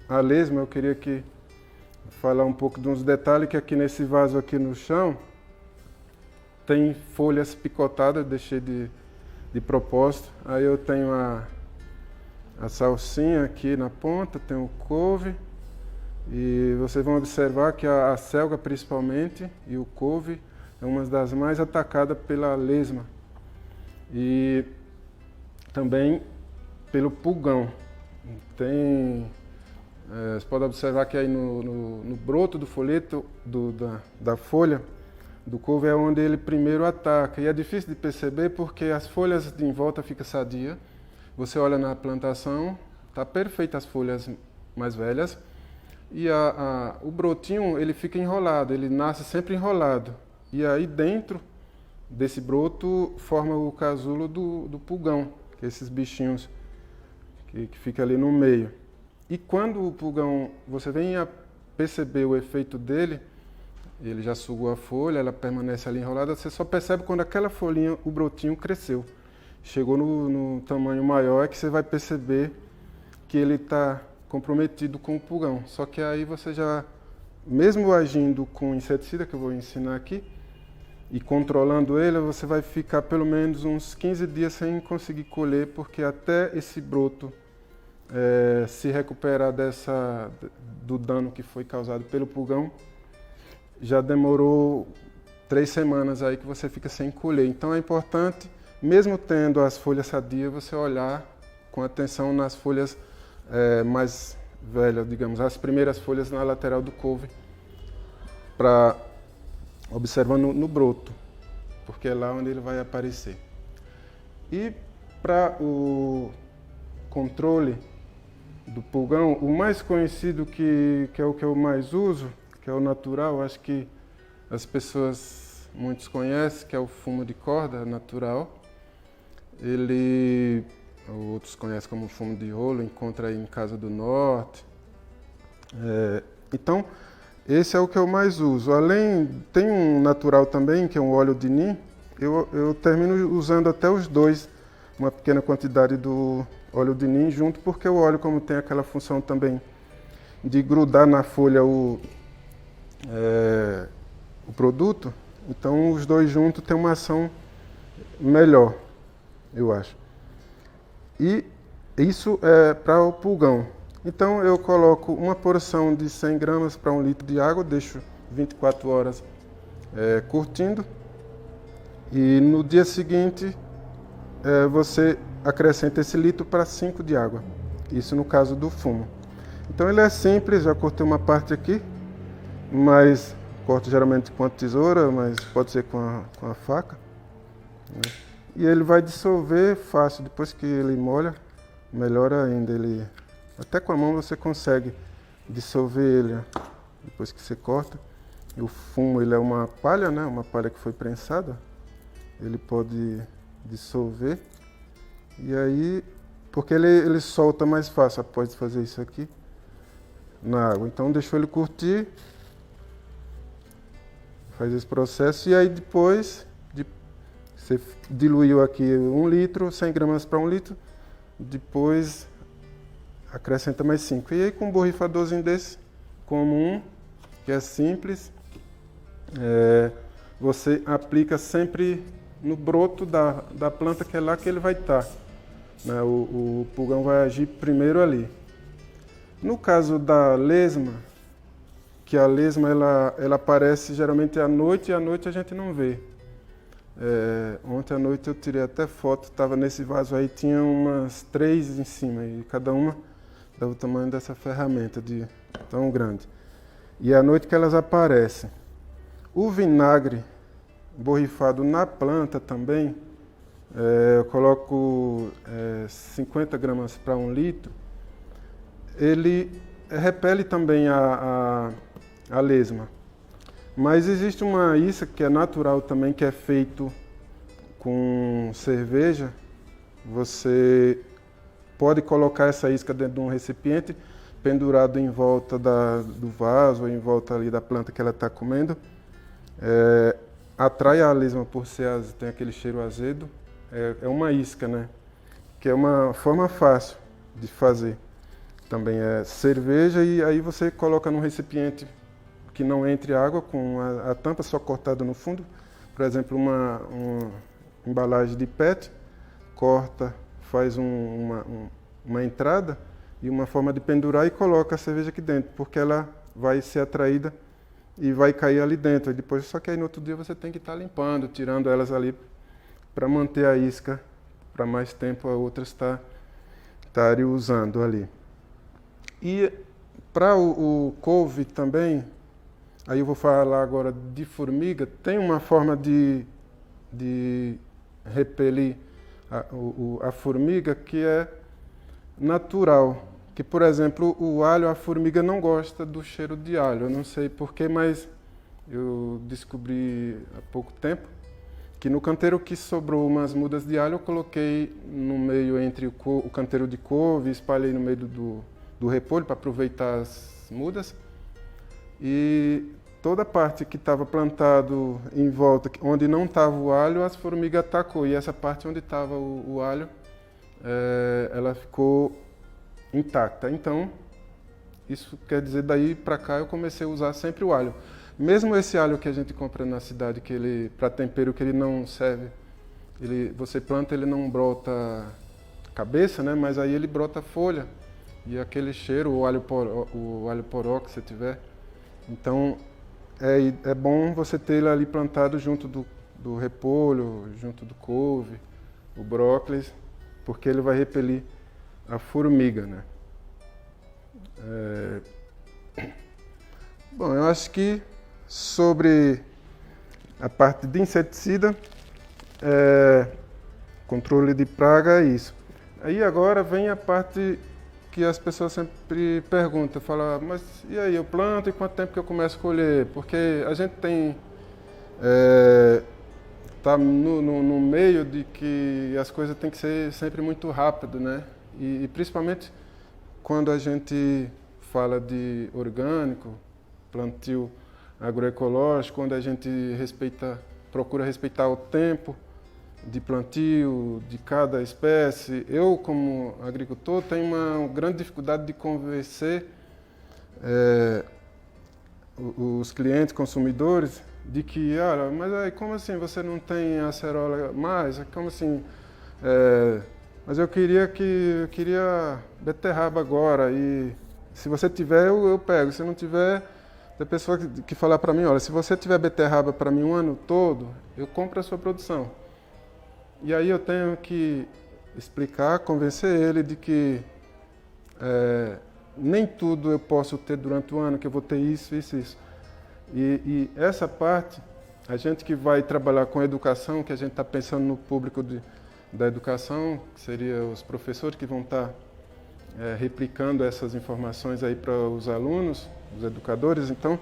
a lesma. Eu queria falar um pouco de uns detalhes, que aqui nesse vaso aqui no chão tem folhas picotadas, deixei de propósito. Aí eu tenho a salsinha aqui na ponta, tem o couve, e vocês vão observar que a selga principalmente e o couve é uma das mais atacadas pela lesma e também pelo pulgão. Você pode observar que aí no broto do folheto da folha do couve é onde ele primeiro ataca, e é difícil de perceber porque as folhas de em volta ficam sadias. Você olha na plantação, está perfeita as folhas mais velhas, e o brotinho ele fica enrolado, ele nasce sempre enrolado, e aí dentro desse broto forma o casulo do pulgão, que é esses bichinhos que fica ali no meio. E quando o pulgão, você vem a perceber o efeito dele, ele já sugou a folha, ela permanece ali enrolada, você só percebe quando aquela folhinha, o brotinho cresceu. Chegou no tamanho maior, é que você vai perceber que ele está comprometido com o pulgão. Só que aí você já, mesmo agindo com inseticida, que eu vou ensinar aqui, e controlando ele, você vai ficar pelo menos uns 15 dias sem conseguir colher, porque até esse broto se recuperar do dano que foi causado pelo pulgão, já demorou 3 semanas aí que você fica sem colher. Então é importante, mesmo tendo as folhas sadias, você olhar com atenção nas folhas mais velhas, digamos, as primeiras folhas na lateral do couve, para observar no broto, porque é lá onde ele vai aparecer. E para o controle do pulgão, o mais conhecido, que é o que eu mais uso, que é o natural, acho que as pessoas, muitos conhecem, que é o fumo de corda natural. Outros conhecem como fumo de rolo, encontra aí em Casa do Norte. Então, esse é o que eu mais uso. Tem um natural também, que é um óleo de nim. Eu termino usando até os dois, uma pequena quantidade do óleo de nim junto, porque o óleo, como tem aquela função também de grudar na folha o produto, então os dois juntos têm uma ação melhor, eu acho. E isso é para o pulgão. Então eu coloco uma porção de 100 gramas para 1 litro de água, deixo 24 horas curtindo, e no dia seguinte você acrescenta esse litro para 5 de água. Isso no caso do fumo. Então ele é simples, já cortei uma parte aqui, mas corto geralmente com a tesoura, mas pode ser com a faca, né? E ele vai dissolver fácil, depois que ele molha, melhor ainda. Até com a mão você consegue dissolver ele, ó, depois que você corta. E o fumo, ele é uma palha, né? Uma palha que foi prensada, ele pode dissolver. E aí, porque ele solta mais fácil após fazer isso aqui na água. Então deixou ele curtir, faz esse processo, e aí depois você diluiu aqui 1 litro, 100 gramas para 1 litro, depois acrescenta mais 5. E aí com um borrifadorzinho desse, comum, que é simples, você aplica sempre no broto da planta, que é lá que ele vai estar. Né? O pulgão vai agir primeiro ali. No caso da lesma, que a lesma ela aparece geralmente à noite, e à noite a gente não vê. Ontem à noite eu tirei até foto, estava nesse vaso aí, tinha umas 3 em cima, e cada uma dava o tamanho dessa ferramenta, tão grande. E é à noite que elas aparecem. O vinagre borrifado na planta também, eu coloco 50 gramas para 1 litro, ele repele também a lesma. Mas existe uma isca que é natural também, que é feito com cerveja, você pode colocar essa isca dentro de um recipiente, pendurado em volta do vaso, ou em volta ali da planta que ela está comendo. Atrai a lesma por tem aquele cheiro azedo. É uma isca, né? Que é uma forma fácil de fazer. Também é cerveja, e aí você coloca num recipiente que não entre água, com a tampa só cortada no fundo. Por exemplo, uma embalagem de PET, corta, faz uma entrada e uma forma de pendurar e coloca a cerveja aqui dentro, porque ela vai ser atraída e vai cair ali dentro. E depois, só que aí no outro dia você tem que estar limpando, tirando elas ali para manter a isca para mais tempo, a outras estarem usando ali. E para o couve também, aí eu vou falar agora de formiga, tem uma forma de repelir a formiga que é natural. Que, por exemplo, o alho, a formiga não gosta do cheiro de alho. Eu não sei porquê, mas eu descobri há pouco tempo que no canteiro que sobrou umas mudas de alho, eu coloquei no meio entre o canteiro de couve, espalhei no meio do repolho para aproveitar as mudas. E toda a parte que estava plantado em volta, onde não estava o alho, as formigas atacou. E essa parte onde estava o alho, ela ficou intacta. Então, isso quer dizer, daí para cá eu comecei a usar sempre o alho. Mesmo esse alho que a gente compra na cidade, que ele para tempero, que ele não serve, você planta, ele não brota cabeça, né? Mas aí ele brota folha. E aquele cheiro, o alho poró que você tiver. Então, é bom você ter ele ali plantado junto do repolho, junto do couve, o brócolis, porque ele vai repelir a formiga, né? Bom, eu acho que sobre a parte de inseticida, controle de praga é isso. Aí agora vem a parte que as pessoas sempre perguntam, falam, mas e aí, eu planto e quanto tempo que eu começo a colher? Porque a gente tá no meio de que as coisas têm que ser sempre muito rápido, né? E principalmente quando a gente fala de orgânico, plantio agroecológico, onde a gente procura respeitar o tempo de plantio de cada espécie. Eu, como agricultor, tenho uma grande dificuldade de convencer os clientes, consumidores, de que, mas aí, como assim você não tem acerola mais? Como assim? Mas eu queria beterraba agora, e se você tiver, eu pego. Se não tiver, tem pessoa que falar para mim, olha, se você tiver beterraba para mim um ano todo, eu compro a sua produção. E aí eu tenho que explicar, convencer ele de que nem tudo eu posso ter durante o ano, que eu vou ter isso, isso, isso. E essa parte, a gente que vai trabalhar com educação, que a gente está pensando no público da educação, que seria os professores que vão estar replicando essas informações aí para os alunos, os educadores, então,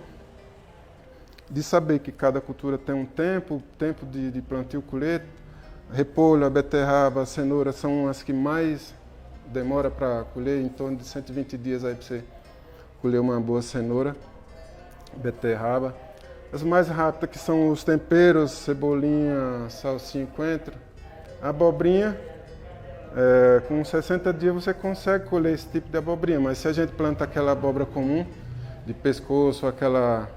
de saber que cada cultura tem um tempo de plantio, colher. Repolho, a beterraba, a cenoura são as que mais demora para colher, em torno de 120 dias aí para você colher uma boa cenoura, beterraba. As mais rápidas que são os temperos, cebolinha, salsinha e coentro. A abobrinha, com 60 dias você consegue colher esse tipo de abobrinha, mas se a gente planta aquela abóbora comum, de pescoço, aquela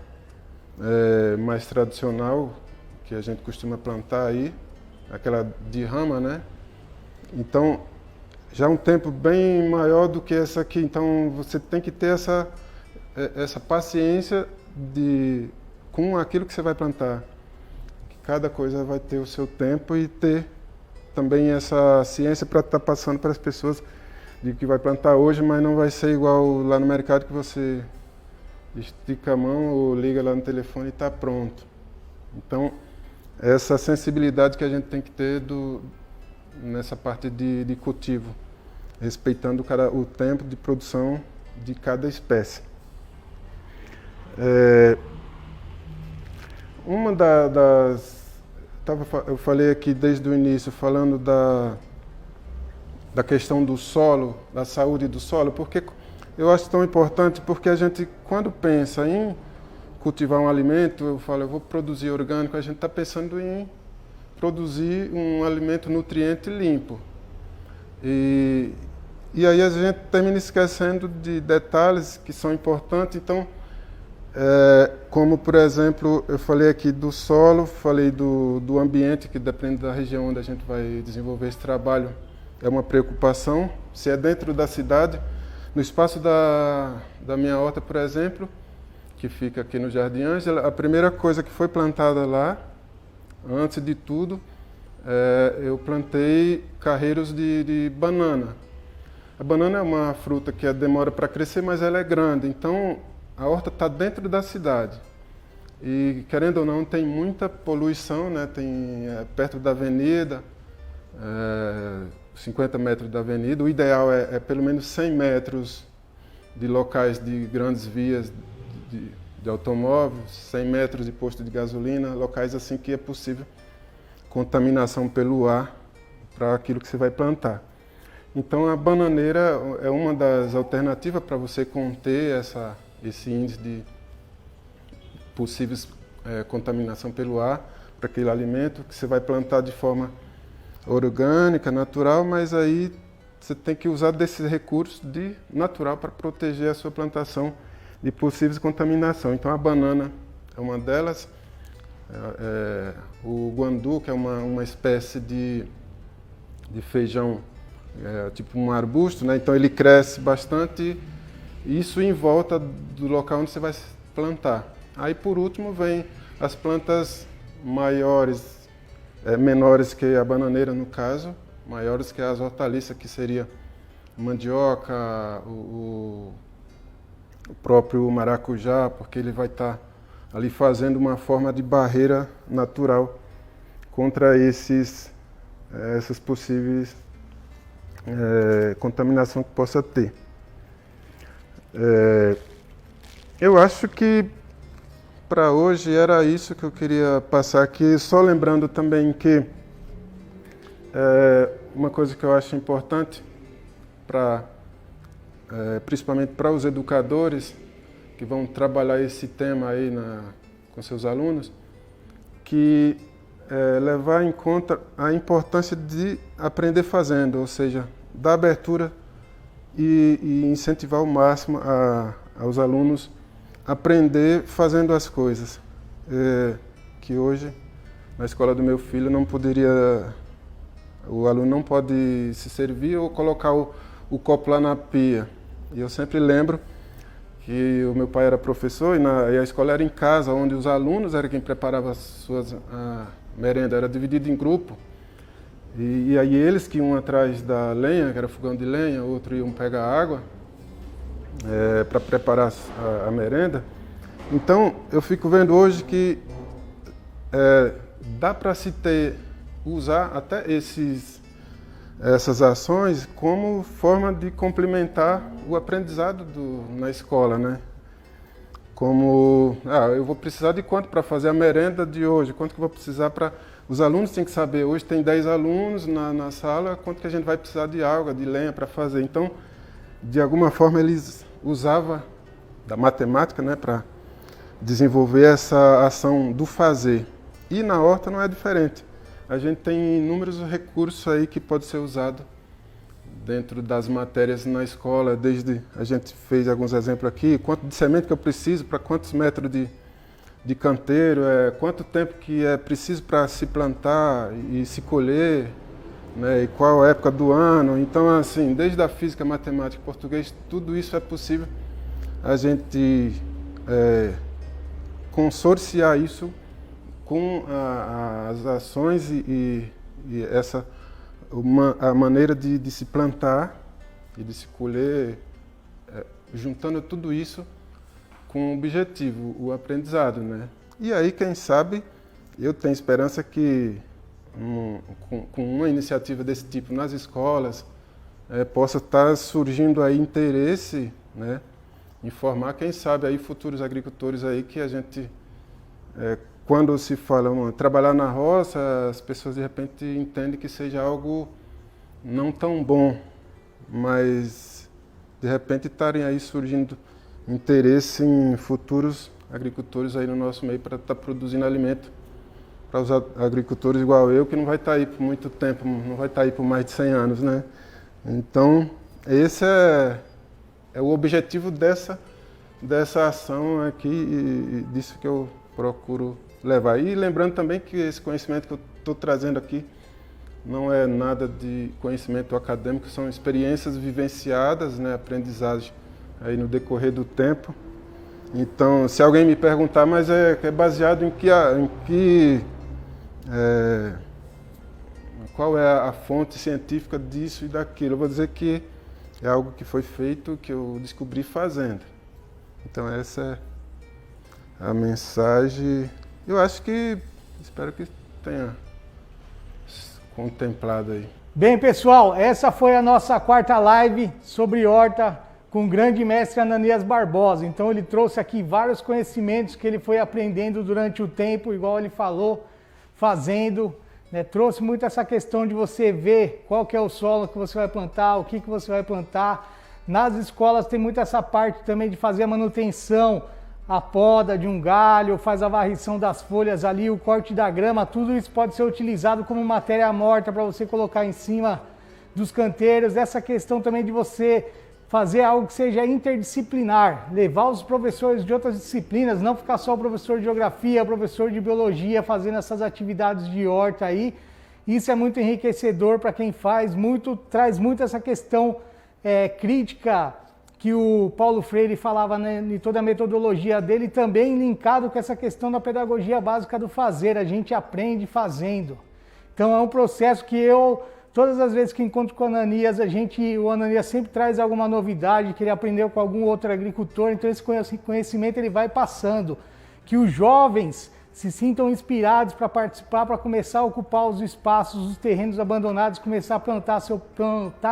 mais tradicional, que a gente costuma plantar aí, aquela de rama, né? Então, já é um tempo bem maior do que essa aqui. Então, você tem que ter essa paciência com aquilo que você vai plantar. Cada coisa vai ter o seu tempo e ter também essa ciência para estar passando para as pessoas de que vai plantar hoje, mas não vai ser igual lá no mercado que você estica a mão ou liga lá no telefone e está pronto. Então, essa sensibilidade que a gente tem que ter nessa parte de cultivo, respeitando o tempo de produção de cada espécie. Uma eu falei aqui desde o início, falando da questão do solo, da saúde do solo, porque eu acho tão importante, porque a gente, quando pensa em cultivar um alimento, eu falo, eu vou produzir orgânico, a gente está pensando em produzir um alimento nutriente limpo. E aí a gente termina esquecendo de detalhes que são importantes. Então, como, por exemplo, eu falei aqui do solo, falei do ambiente, que depende da região onde a gente vai desenvolver esse trabalho, é uma preocupação. Se é dentro da cidade, no espaço da minha horta, por exemplo, que fica aqui no Jardim Ângela, a primeira coisa que foi plantada lá, antes de tudo, eu plantei carreiros de banana. A banana é uma fruta que demora para crescer, mas ela é grande, então a horta está dentro da cidade. E, querendo ou não, tem muita poluição, né? Tem perto da avenida, 50 metros da avenida. O ideal é pelo menos 100 metros de locais de grandes vias de automóveis, 100 metros de posto de gasolina, locais assim que é possível contaminação pelo ar para aquilo que você vai plantar. Então a bananeira é uma das alternativas para você conter esse índice de possíveis contaminação pelo ar para aquele alimento que você vai plantar de forma orgânica, natural, mas aí você tem que usar desses recursos de natural para proteger a sua plantação de possíveis contaminação. Então a banana é uma delas, o guandu, que é uma espécie de feijão, tipo um arbusto, né? Então ele cresce bastante, isso em volta do local onde você vai plantar. Aí por último vem as plantas maiores, menores que a bananeira no caso, maiores que as hortaliças, que seria mandioca, o próprio maracujá, porque ele vai estar ali fazendo uma forma de barreira natural contra essas possíveis contaminação que possa ter. Eu acho que para hoje era isso que eu queria passar aqui, só lembrando também que uma coisa que eu acho importante, principalmente para os educadores que vão trabalhar esse tema aí com seus alunos, que levar em conta a importância de aprender fazendo, ou seja, dar abertura e incentivar ao máximo aos alunos aprender fazendo as coisas. Que hoje, na escola do meu filho, o aluno não pode se servir ou colocar o copo lá na pia. E eu sempre lembro que o meu pai era professor e a escola era em casa, onde os alunos eram quem preparava a merenda, era dividido em grupo. E aí eles que iam atrás da lenha, que era fogão de lenha, outro iam pegar água para preparar a merenda. Então eu fico vendo hoje que dá para usar até essas ações como forma de complementar o aprendizado na escola, né? Como, eu vou precisar de quanto para fazer a merenda de hoje? Quanto que eu vou precisar para... Os alunos têm que saber, hoje tem 10 alunos na sala, quanto que a gente vai precisar de água, de lenha para fazer. Então, de alguma forma, eles usavam da matemática, né, para desenvolver essa ação do fazer. E na horta não é diferente. A gente tem inúmeros recursos aí que pode ser usado dentro das matérias na escola, desde a gente fez alguns exemplos aqui, quanto de semente que eu preciso para quantos metros de canteiro, quanto tempo que é preciso para se plantar e se colher, né, e qual a época do ano. Então, assim, desde a física, matemática, português, tudo isso é possível a gente consorciar isso com as ações e a maneira de se plantar e de se colher, juntando tudo isso com o objetivo, o aprendizado, né? E aí, quem sabe, eu tenho esperança que com uma iniciativa desse tipo nas escolas possa estar surgindo aí interesse, né, em formar, quem sabe, aí futuros agricultores aí que a gente quando se fala trabalhar na roça, as pessoas de repente entendem que seja algo não tão bom, mas de repente estarem aí surgindo interesse em futuros agricultores aí no nosso meio para estar produzindo alimento para os agricultores igual eu, que não vai estar aí por muito tempo, não vai estar aí por mais de 100 anos, né? Então, esse é o objetivo dessa ação aqui e disso que eu procuro levar. E lembrando também que esse conhecimento que eu estou trazendo aqui não é nada de conhecimento acadêmico, são experiências vivenciadas, né, aprendizagem aí no decorrer do tempo. Então, se alguém me perguntar, mas é baseado em qual é a fonte científica disso e daquilo, eu vou dizer que é algo que foi feito, que eu descobri fazendo. Então essa é a mensagem. Eu acho que, espero que tenha contemplado aí. Bem, pessoal, essa foi a nossa quarta live sobre horta com o grande mestre Ananias Barbosa. Então ele trouxe aqui vários conhecimentos que ele foi aprendendo durante o tempo, igual ele falou, fazendo, né? Trouxe muito essa questão de você ver qual que é o solo que você vai plantar, o que você vai plantar. Nas escolas tem muito essa parte também de fazer a manutenção, a poda de um galho, faz a varrição das folhas ali, o corte da grama, tudo isso pode ser utilizado como matéria morta para você colocar em cima dos canteiros. Essa questão também de você fazer algo que seja interdisciplinar, levar os professores de outras disciplinas, não ficar só o professor de geografia, o professor de biologia fazendo essas atividades de horta aí. Isso é muito enriquecedor para quem faz, traz muito essa questão crítica que o Paulo Freire falava, né, em toda a metodologia dele, também linkado com essa questão da pedagogia básica do fazer, a gente aprende fazendo. Então é um processo que todas as vezes que encontro com o Ananias, o Ananias sempre traz alguma novidade que ele aprendeu com algum outro agricultor, então esse conhecimento ele vai passando, que os jovens se sintam inspirados para participar, para começar a ocupar os espaços, os terrenos abandonados, começar a plantar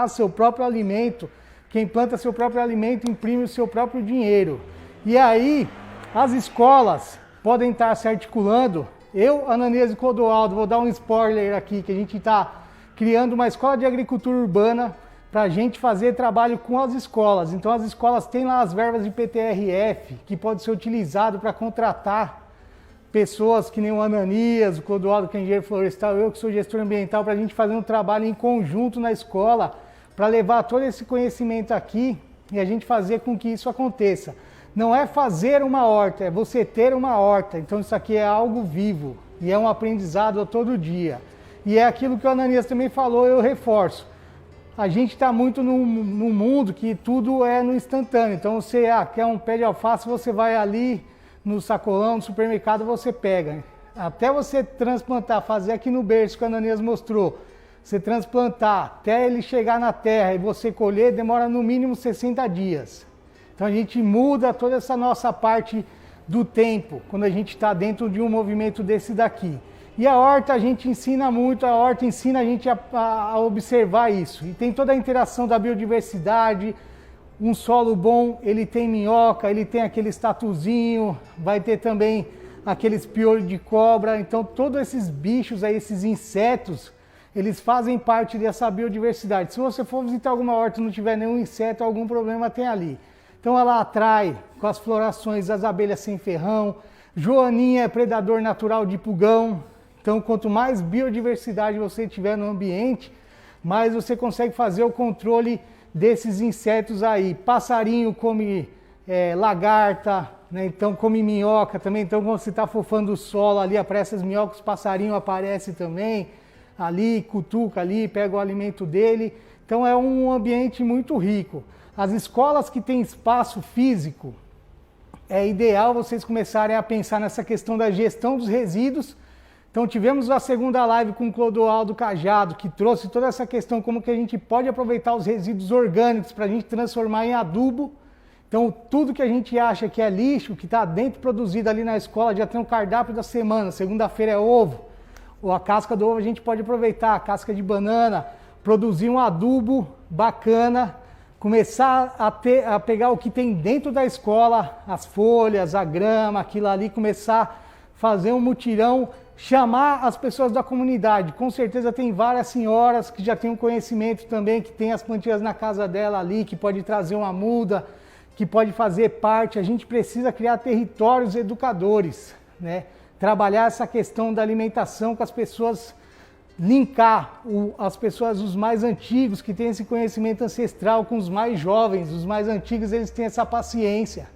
seu próprio alimento. Quem planta seu próprio alimento imprime o seu próprio dinheiro. E aí, as escolas podem estar se articulando. Eu, Ananias e Clodoaldo, vou dar um spoiler aqui, que a gente está criando uma escola de agricultura urbana para a gente fazer trabalho com as escolas. Então, as escolas têm lá as verbas de PTRF, que pode ser utilizado para contratar pessoas que nem o Ananias, o Clodoaldo, que é engenheiro florestal, eu que sou gestor ambiental, para a gente fazer um trabalho em conjunto na escola, para levar todo esse conhecimento aqui e a gente fazer com que isso aconteça. Não é fazer uma horta, é você ter uma horta. Então isso aqui é algo vivo e é um aprendizado a todo dia. E é aquilo que o Ananias também falou, eu reforço. A gente está muito num mundo que tudo é no instantâneo. Então você quer um pé de alface, você vai ali no sacolão, no supermercado, você pega. Até você transplantar, fazer aqui no berço que o Ananias mostrou, você transplantar até ele chegar na terra e você colher, demora no mínimo 60 dias. Então a gente muda toda essa nossa parte do tempo, quando a gente está dentro de um movimento desse daqui. E a horta a gente ensina muito, a horta ensina a gente a observar isso. E tem toda a interação da biodiversidade, um solo bom, ele tem minhoca, ele tem aquele tatuzinho, vai ter também aqueles piolhos de cobra. Então todos esses bichos aí, esses insetos, eles fazem parte dessa biodiversidade. Se você for visitar alguma horta e não tiver nenhum inseto, algum problema tem ali. Então ela atrai com as florações as abelhas sem ferrão. Joaninha é predador natural de pulgão. Então quanto mais biodiversidade você tiver no ambiente, mais você consegue fazer o controle desses insetos aí. Passarinho come lagarta, né? Então come minhoca também. Então quando você está fofando o solo ali, aparece as minhocas, os passarinhos aparecem também. Ali, cutuca ali, pega o alimento dele. Então é um ambiente muito rico. As escolas que têm espaço físico, é ideal vocês começarem a pensar nessa questão da gestão dos resíduos. Então tivemos a segunda live com o Clodoaldo Cajado, que trouxe toda essa questão, como que a gente pode aproveitar os resíduos orgânicos para a gente transformar em adubo. Então tudo que a gente acha que é lixo, que está dentro produzido ali na escola, já tem um cardápio da semana, segunda-feira é ovo. Ou a casca do ovo a gente pode aproveitar, a casca de banana, produzir um adubo bacana, começar a pegar o que tem dentro da escola, as folhas, a grama, aquilo ali, começar a fazer um mutirão chamar as pessoas da comunidade. Com certeza tem várias senhoras que já têm um conhecimento também, que tem as plantinhas na casa dela ali, que pode trazer uma muda, que pode fazer parte. A gente precisa criar territórios educadores, né? Trabalhar essa questão da alimentação com as pessoas, linkar as pessoas, os mais antigos, que têm esse conhecimento ancestral, com os mais jovens. Os mais antigos, eles têm essa paciência,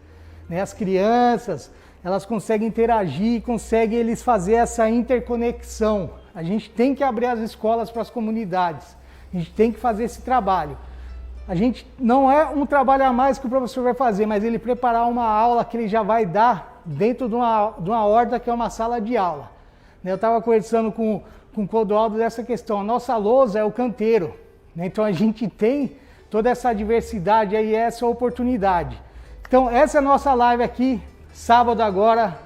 né? As crianças, elas conseguem interagir, conseguem eles fazer essa interconexão. A gente tem que abrir as escolas para as comunidades, a gente tem que fazer esse trabalho. A gente não é um trabalho a mais que o professor vai fazer, mas ele preparar uma aula que ele já vai dar dentro de uma horta que é uma sala de aula. Eu estava conversando com o Clodoaldo dessa questão. A nossa lousa é o canteiro, né? Então a gente tem toda essa diversidade aí, essa oportunidade. Então essa é a nossa live aqui. Sábado agora,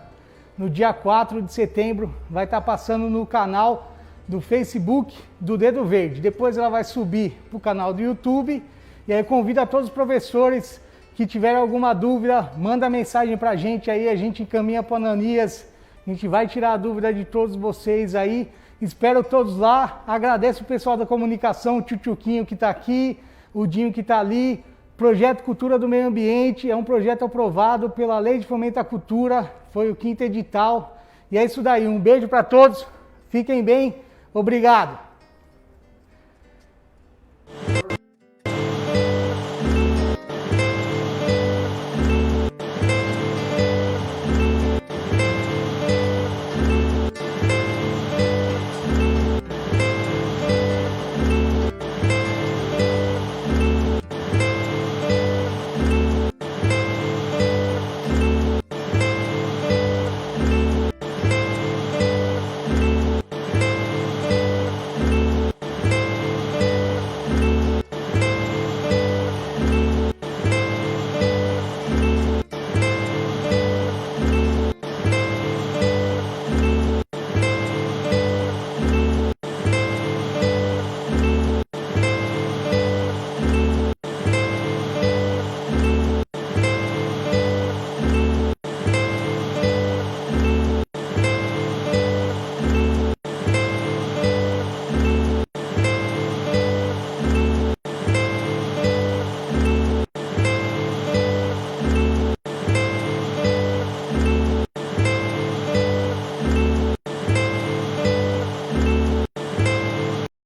no dia 4 de setembro, vai estar passando no canal do Facebook do Dedo Verde. Depois ela vai subir para o canal do YouTube. E aí convido a todos os professores que tiverem alguma dúvida, manda mensagem para a gente aí, a gente encaminha para o Ananias. A gente vai tirar a dúvida de todos vocês aí. Espero todos lá. Agradeço o pessoal da comunicação, o Tchutchuquinho que está aqui, o Dinho que está ali. Projeto Cultura do Meio Ambiente é um projeto aprovado pela Lei de Fomento à Cultura, foi o 5º edital. E é isso daí, um beijo para todos, fiquem bem, obrigado.